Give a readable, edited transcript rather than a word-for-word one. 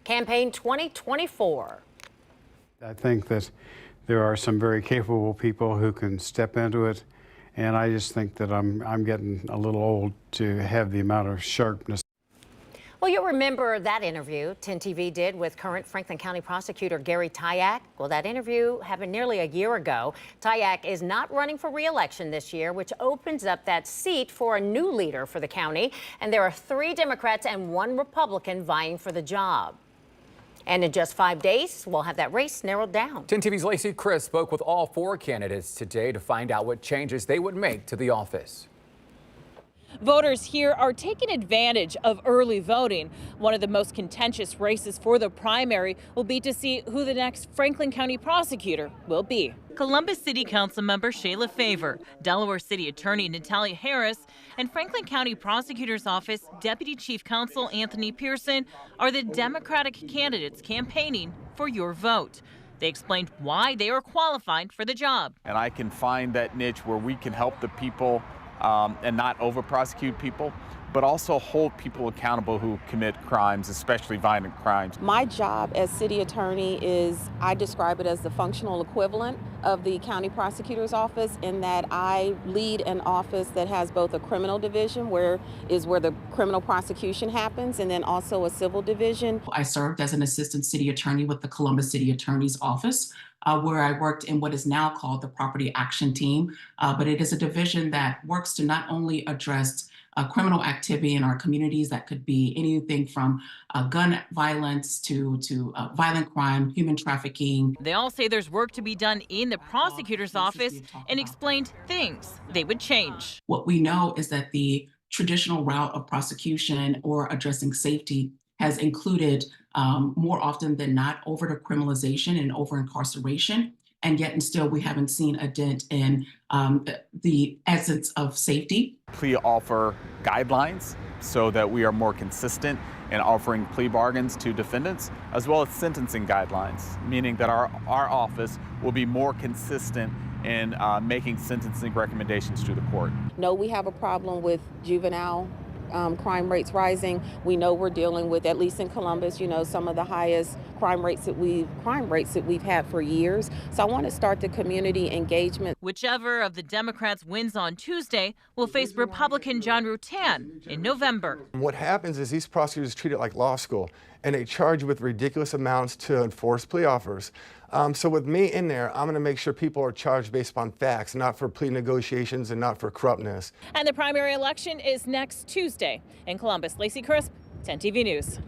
Campaign 2024. I think that there are some very capable people who can step into it, and I just think that I'm getting a little old to have the amount of sharpness. Well, you'll remember that interview 10 TV did with current Franklin County prosecutor Gary Tyack. Well, that interview happened nearly a year ago. Tyack is not running for re-election this year, which opens up that seat for a new leader for the county. And there are 3 Democrats and 1 Republican vying for the job. And in just 5 days, we'll have that race narrowed down. 10 TV's Lacey Chris spoke with all 4 candidates today to find out what changes they would make to the office. Voters here are taking advantage of early voting. One of the most contentious races for the primary will be to see who the next Franklin County prosecutor will be. Columbus City Council member Shayla Favor, Delaware City Attorney Natalia Harris, and Franklin County Prosecutor's Office Deputy Chief Counsel Anthony Pearson are the Democratic candidates campaigning for your vote. They explained why they are qualified for the job. And I can find that niche where we can help the people and not over-prosecute people, but also hold people accountable who commit crimes, especially violent crimes. My job as city attorney is, I describe it as the functional equivalent of the county prosecutor's office, in that I lead an office that has both a criminal division, where the criminal prosecution happens, and then also a civil division. I served as an assistant city attorney with the Columbus City Attorney's Office, where I worked in what is now called the Property Action Team, but it is a division that works to not only address criminal activity in our communities. That could be anything from gun violence to violent crime, human trafficking. They all say there's work to be done in the prosecutor's office and explained things they would change. What we know is that the traditional route of prosecution or addressing safety has included more often than not over-criminalization and over-incarceration. And yet and still we haven't seen a dent in the essence of safety. Plea offer guidelines so that we are more consistent in offering plea bargains to defendants, as well as sentencing guidelines, meaning that our office will be more consistent in making sentencing recommendations to the court. No, we have a problem with juvenile crime rates rising. We know we're dealing with, at least in Columbus, some of the highest crime rates that we've had for years. So I want to start the community engagement. Whichever of the Democrats wins on Tuesday will face Republican John Rutan in November. What happens is these prosecutors treat it like law school, and they charge with ridiculous amounts to enforce plea offers. So with me in there, I'm going to make sure people are charged based upon facts, not for plea negotiations and not for corruptness. And the primary election is next Tuesday. In Columbus, Lacey Crisp, 10 TV News.